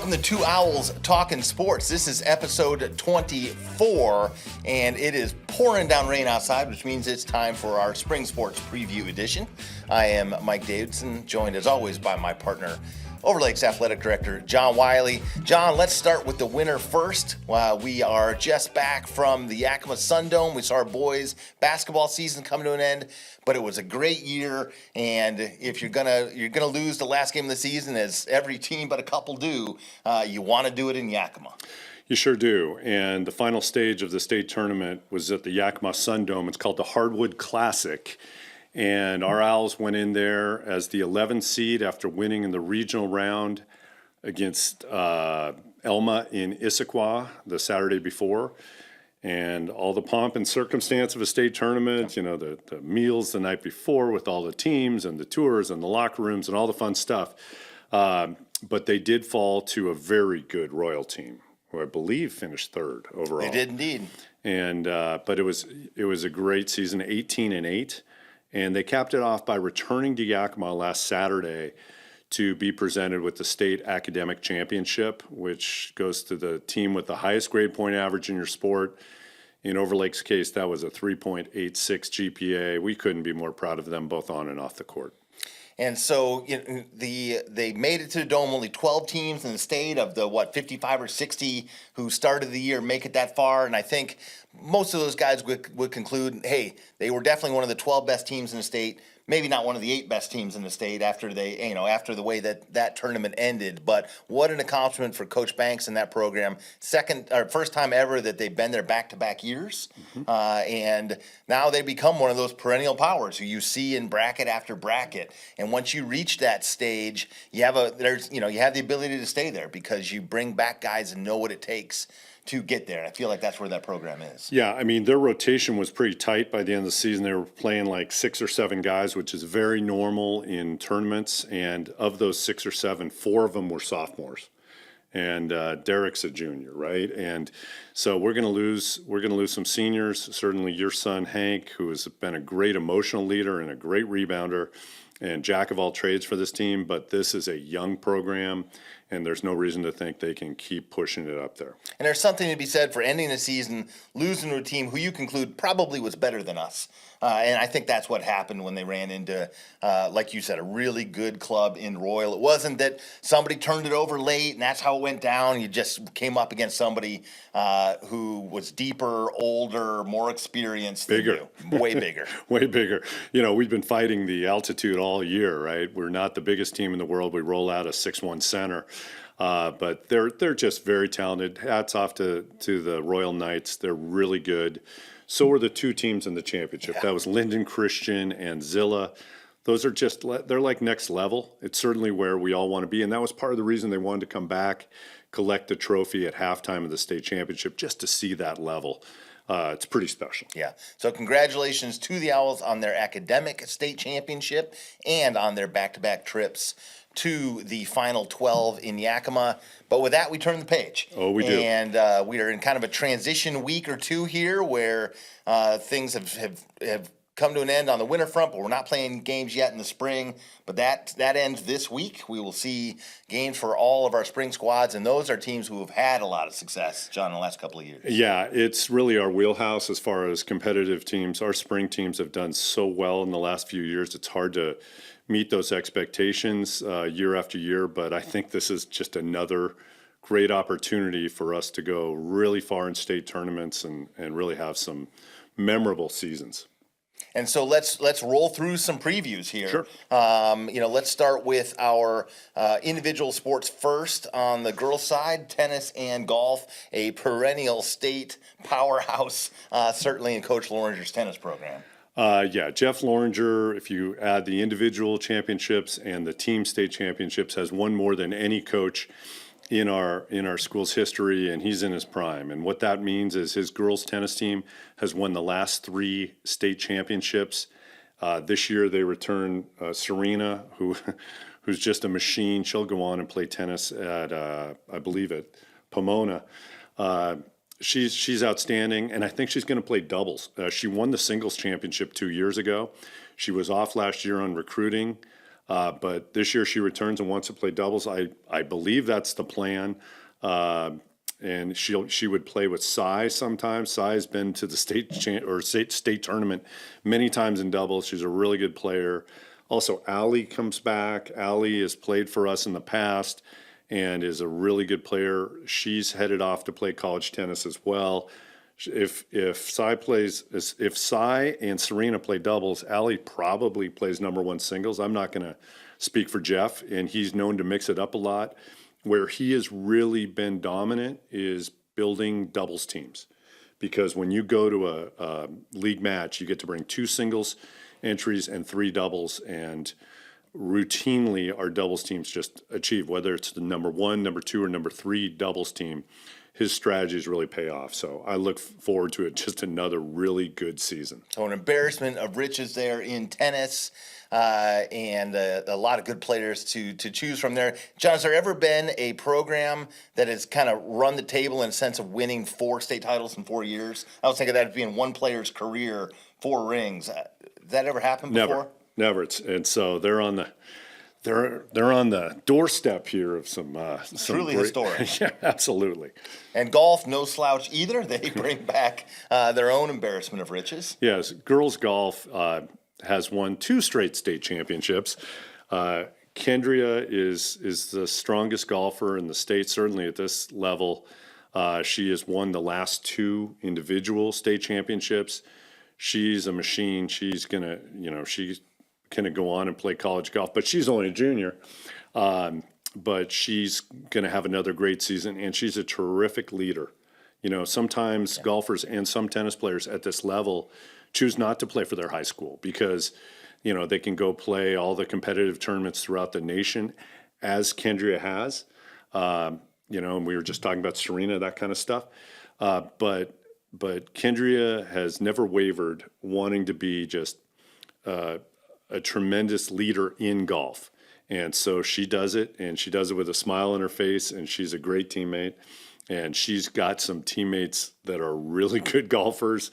Welcome to Two Owls Talking Sports. This is episode 24, and it is pouring down rain outside, which means it's time for our spring sports preview edition. I am Mike Davidson, joined as always by my partner, Overlake's athletic director, John Wiley. John, let's start with the winter first. We are just back from the Yakima Sundome. We saw our boys' basketball season coming to an end, but it was a great year. And if you're gonna lose the last game of the season, as every team but a couple do, you want to do it in Yakima. You sure do. And the final stage of the state tournament was at the Yakima Sundome. It's called the Hardwood Classic. And our Owls went in there as the 11th seed after winning in the regional round against Elma in Issaquah the Saturday before. And all the pomp and circumstance of a state tournament, you know, the meals the night before with all the teams and the tours and the locker rooms and all the fun stuff. But they did fall to a very good Royal team, who I believe finished third overall. They did indeed. And but it was a great season, 18-8. And they capped it off by returning to Yakima last Saturday to be presented with the state academic championship, which goes to the team with the highest grade point average in your sport. In Overlake's case, that was a 3.86 GPA. We couldn't be more proud of them both on and off the court. And so they made it to the Dome. Only 12 teams in the state of the 55 or 60 who started the year make it that far. And I think most of those guys would conclude, hey, they were definitely one of the 12 best teams in the state. Maybe not one of the 8 best teams in the state after the way that tournament ended. But what an accomplishment for Coach Banks and that program. First time ever that they've been there back-to-back years. And now they become one of those perennial powers who you see in bracket after bracket. And once you reach that stage, you have the ability to stay there because you bring back guys and know what it takes to get there. And I feel like that's where that program is. Yeah, I mean, their rotation was pretty tight by the end of the season. They were playing like 6 or 7 guys, which is very normal in tournaments. And of those 6 or 7, 4 of them were sophomores. And Derek's a junior, right? And so we're gonna lose some seniors. Certainly your son Hank, who has been a great emotional leader and a great rebounder and jack of all trades for this team, but this is a young program, and there's no reason to think they can keep pushing it up there. And there's something to be said for ending the season, losing to a team who you conclude probably was better than us. And I think that's what happened when they ran into, like you said, a really good club in Royal. It wasn't that somebody turned it over late and that's how it went down. You just came up against somebody who was deeper, older, more experienced. Bigger. Than you. Way bigger. Way bigger. You know, we've been fighting the altitude all year, right? We're not the biggest team in the world. We roll out a 6'1" center. But they're just very talented. Hats off to the Royal Knights. They're really good. So were the 2 teams in the championship. Yeah. That was Linden Christian and Zilla. Those are they're like next level. It's certainly where we all want to be. And that was part of the reason they wanted to come back, collect a trophy at halftime of the state championship, just to see that level. It's pretty special. Yeah. So congratulations to the Owls on their academic state championship and on their back-to-back trips to the Final 12 in Yakima. But with that, we turn the page. Oh, we do. And we are in kind of a transition week or two here where things have come to an end on the winter front, but we're not playing games yet in the spring. But that ends this week. We will see games for all of our spring squads, and those are teams who have had a lot of success, John, in the last couple of years. Yeah, it's really our wheelhouse as far as competitive teams. Our spring teams have done so well in the last few years. It's hard to meet those expectations year after year, but I think this is just another great opportunity for us to go really far in state tournaments and really have some memorable seasons. And so let's roll through some previews here. Sure. Let's start with our individual sports first. On the girls' side, tennis and golf, a perennial state powerhouse, certainly in Coach Loringer's tennis program. Jeff Loringer, if you add the individual championships and the team state championships, has won more than any coach in our school's history, and he's in his prime. And what that means is his girls tennis team has won the last 3 state championships. This year they return Serena, who's just a machine. She'll go on and play tennis at I believe at Pomona. She's outstanding, and I think she's going to play doubles. She won the singles championship 2 years ago. She was off last year on recruiting. But this year she returns and wants to play doubles. I believe that's the plan. And she would play with Cy sometimes. Cy's been to the state tournament many times in doubles. She's a really good player. Also, Allie comes back. Allie has played for us in the past and is a really good player. She's headed off to play college tennis as well. If Cy and Serena play doubles, Allie probably plays number one singles. I'm not going to speak for Jeff, and he's known to mix it up a lot. Where he has really been dominant is building doubles teams, because when you go to a league match, you get to bring 2 singles entries and 3 doubles, and routinely our doubles teams just achieve, whether it's the number 1, number 2, or number 3 doubles team. His strategies really pay off. So I look forward to it. Just another really good season. So an embarrassment of riches there in tennis, and a lot of good players to choose from there. John, has there ever been a program that has kind of run the table in a sense of winning 4 state titles in 4 years? I was thinking that as being one player's career, 4 rings. Has that ever happened before? Never. And so they're on the doorstep here of some Truly great, historic. Yeah, absolutely. And golf, no slouch either. They bring back their own embarrassment of riches. Yes, girls golf has won 2 straight state championships. Kendria is the strongest golfer in the state, certainly at this level. She has won the last 2 individual state championships. She's a machine. She's gonna go on and play college golf, but she's only a junior. But she's gonna have another great season, and she's a terrific leader. Sometimes golfers and some tennis players at this level choose not to play for their high school because, they can go play all the competitive tournaments throughout the nation, as Kendria has. And we were just talking about Serena, that kind of stuff. But Kendria has never wavered, wanting to be just a tremendous leader in golf. And so she does it, and she does it with a smile on her face, and she's a great teammate. And she's got some teammates that are really good golfers.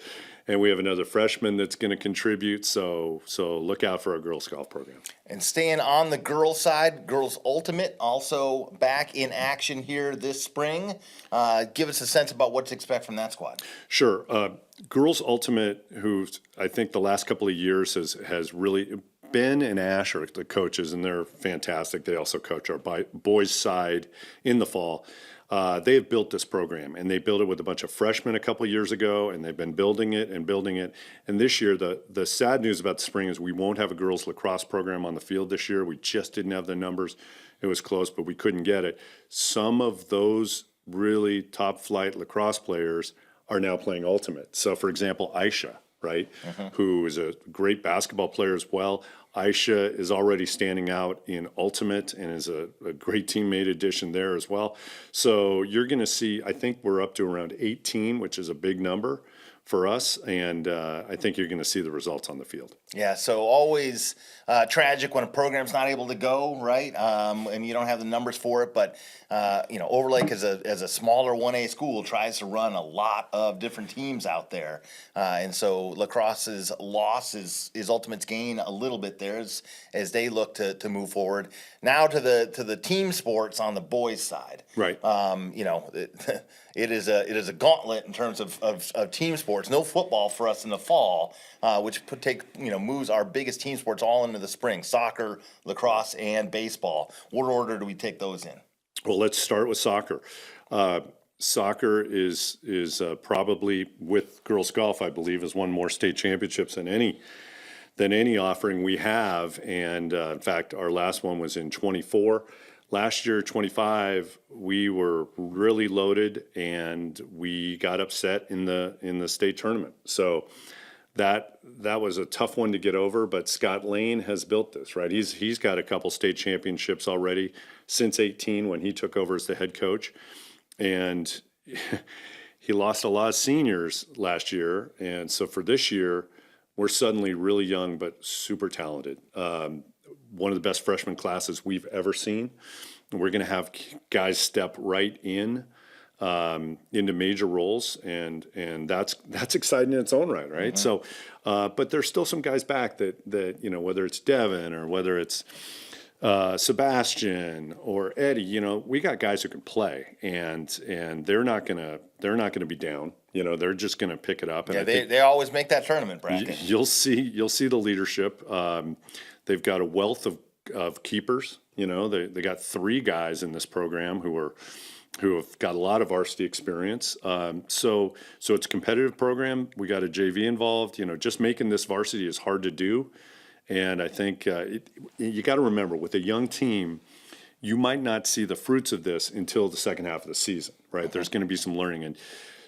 And we have another freshman that's going to contribute. So look out for our girls golf program. And staying on the girls side, Girls Ultimate also back in action here this spring. Give us a sense about what to expect from that squad. Sure. Girls Ultimate, who I think the last couple of years has really, Ben and Ash are the coaches, and they're fantastic. They also coach our boys side in the fall. They have built this program, and they built it with a bunch of freshmen a couple of years ago, and they've been building it and building it. And this year, the sad news about the spring is we won't have a girls lacrosse program on the field this year. We just didn't have the numbers. It was close, but we couldn't get it. Some of those really top flight lacrosse players are now playing Ultimate. So, for example, Aisha, right, who is a great basketball player as well. Aisha is already standing out in Ultimate and is a great teammate addition there as well. So you're going to see, I think we're up to around 18, which is a big number for us, and I think you're going to see the results on the field. Yeah, so always tragic when a program's not able to go, right? And you don't have the numbers for it. But Overlake as a smaller 1A school tries to run a lot of different teams out there, and so lacrosse's loss is Ultimate's gain a little bit there as they look to move forward. Now to the team sports on the boys' side, Right. It is a gauntlet in terms of team sports. No football for us in the fall, which moves our biggest team sports all into the spring: soccer, lacrosse, and baseball. What order do we take those in? Well, let's start with soccer. Soccer is probably, with girls golf, I believe, has won more state championships than any offering we have. And in fact, our last one was in 24. Last year, 25, we were really loaded, and we got upset in the state tournament. So that was a tough one to get over. But Scott Lane has built this, right? He's got a couple state championships already since 18 when he took over as the head coach, and he lost a lot of seniors last year. And so for this year, we're suddenly really young but super talented. One of the best freshman classes we've ever seen. And we're going to have guys step right in into major roles, and that's exciting in its own right, right? So, but there's still some guys back that whether it's Devin or whether it's Sebastian or Eddie, we got guys who can play, and they're not gonna be down. They're just gonna pick it up. And Yeah, I think they always make that tournament bracket. you'll see the leadership. They've got a wealth of keepers. They got 3 guys in this program who have got a lot of varsity experience. So it's a competitive program. We got a JV involved. Just making this varsity is hard to do. And I think you got to remember, with a young team, you might not see the fruits of this until the second half of the season, right? There's going to be some learning. And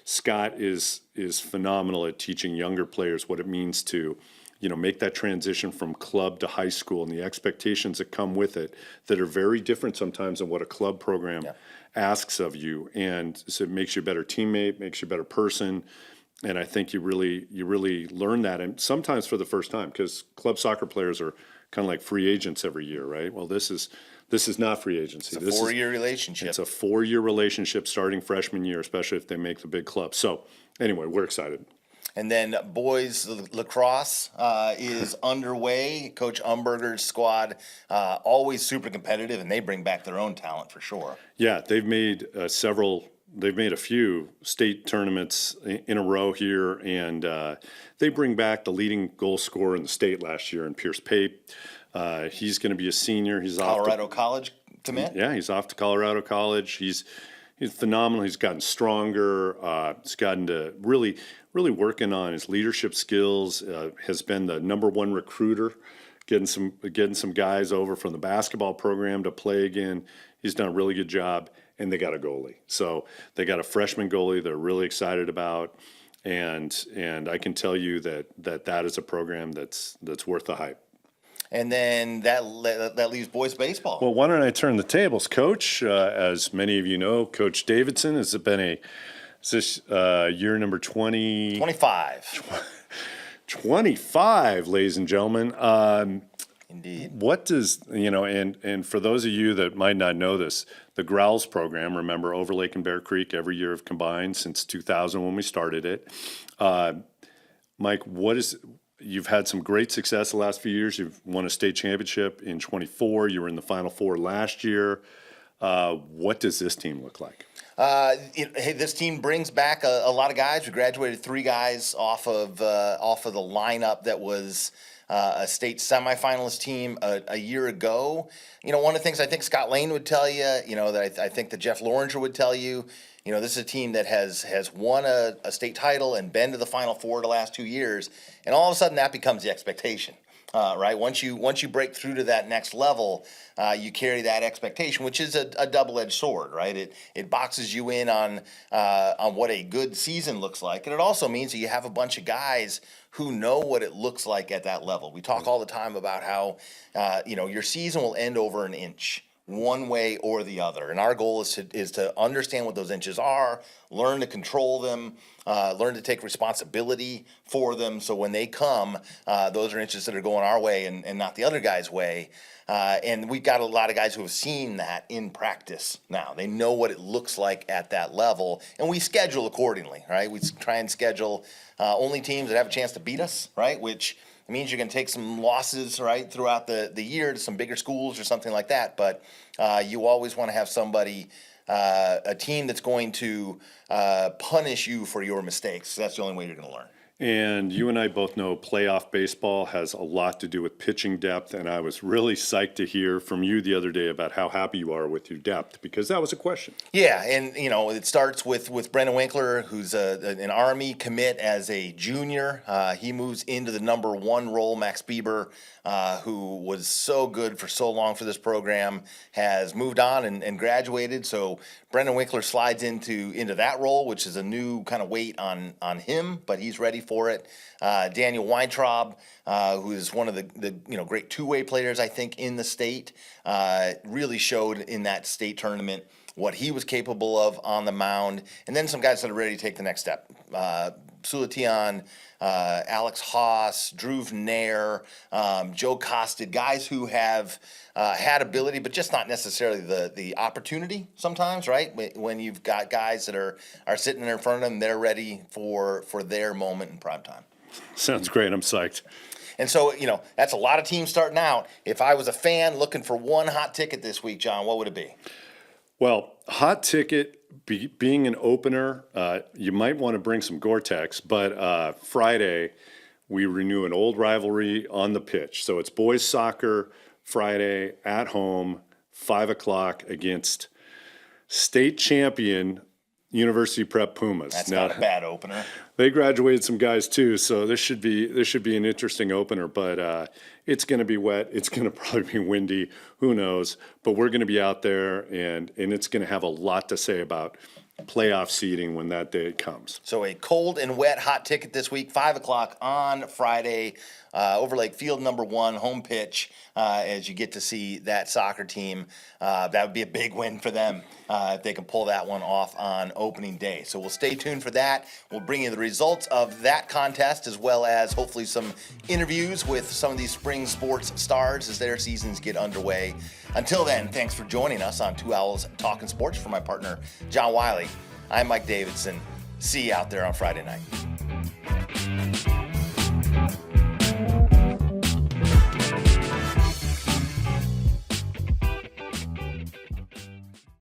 Scott is phenomenal at teaching younger players what it means to make that transition from club to high school and the expectations that come with it that are very different sometimes than what a club program asks of you. And so it makes you a better teammate, makes you a better person. And I think you really learn that, and sometimes for the first time, because club soccer players are kind of like free agents every year, right? Well, this is not free agency. It's a 4-year relationship. It's a 4-year relationship starting freshman year, especially if they make the big club. So anyway, we're excited. And then boys lacrosse is underway. Coach Umberger's squad, always super competitive, and they bring back their own talent for sure. Yeah, they've made a few state tournaments in a row here, and they bring back the leading goal scorer in the state last year in Pierce Pape. He's going to be a senior. He's Colorado College commit? Yeah, he's off to Colorado College. He's phenomenal. He's gotten stronger. He's gotten to really working on his leadership skills. Has been the #1 recruiter, getting some guys over from the basketball program to play again. He's done a really good job, and they got a goalie. So they got a freshman goalie they're really excited about, and I can tell you that is a program that's worth the hype. And then that leaves boys baseball. Well, why don't I turn the tables, Coach? As many of you know, Coach Davidson has been year number 25. 25, ladies and gentlemen. Indeed. What does, and for those of you that might not know this, the Growls program, remember Overlake and Bear Creek every year have combined since 2000 when we started it. Mike, you've had some great success the last few years. You've won a state championship in 24. You were in the Final Four last year. What does this team look like? Hey, this team brings back a lot of guys. We graduated 3 guys off of the lineup that was a state semifinalist team a year ago. One of the things I think Scott Lane would tell you, that I think that Jeff Loringer would tell you, this is a team that has won a state title and been to the Final Four the last 2 years, and all of a sudden that becomes the expectation. Right? Once you break through to that next level, you carry that expectation, which is a double-edged sword, right? It boxes you in on what a good season looks like, and it also means that you have a bunch of guys who know what it looks like at that level. We talk all the time about how your season will end over an inch, one way or the other, and our goal is to understand what those inches are, learn to control them, learn to take responsibility for them, so when they come, those are inches that are going our way and not the other guy's way. And we've got a lot of guys who have seen that in practice now. They know what it looks like at that level, and we schedule accordingly, right? We try and schedule only teams that have a chance to beat us, right? Which means you're going to take some losses, right, throughout the year to some bigger schools or something like that. But you always want to have somebody, a team that's going to punish you for your mistakes. That's the only way you're going to learn. And you and I both know playoff baseball has a lot to do with pitching depth, and I was really psyched to hear from you the other day about how happy you are with your depth, because that was a question. Yeah, and it starts with Brendan Winkler, who's an Army commit as a junior. He moves into the #1 role. Max Bieber, who was so good for so long for this program, has moved on and graduated. So Brendan Winkler slides into that role, which is a new kind of weight on him, but he's ready for it. Daniel Weintraub, who is one of the great two-way players, I think, in the state, really showed in that state tournament what he was capable of on the mound. And then some guys that are ready to take the next step. Sulatan, Alex Haas, Drew Nair, Joe Costed, guys who have had ability, but just not necessarily the opportunity sometimes, right? When you've got guys that are sitting there in front of them, they're ready for their moment in prime time. Sounds great. I'm psyched. And so, that's a lot of teams starting out. If I was a fan looking for one hot ticket this week, John, what would it be? Well, hot ticket, being an opener, you might want to bring some Gore-Tex, but Friday, we renew an old rivalry on the pitch. So it's boys soccer Friday at home, 5 o'clock against state champion University Prep Pumas. That's not a bad opener. They graduated some guys too, so this should be an interesting opener. But it's going to be wet. It's going to probably be windy. Who knows? But we're going to be out there, and it's going to have a lot to say about playoff seeding when that day comes. So a cold and wet hot ticket this week, 5 o'clock on Friday, Overlake Field number 1, home pitch, as you get to see that soccer team. That would be a big win for them if they can pull that one off on opening day. So we'll stay tuned for that. We'll bring you the results of that contest, as well as hopefully some interviews with some of these spring sports stars as their seasons get underway. Until then, thanks for joining us on Two Owls Talking Sports. For my partner, John Wiley, I'm Mike Davidson. See you out there on Friday night.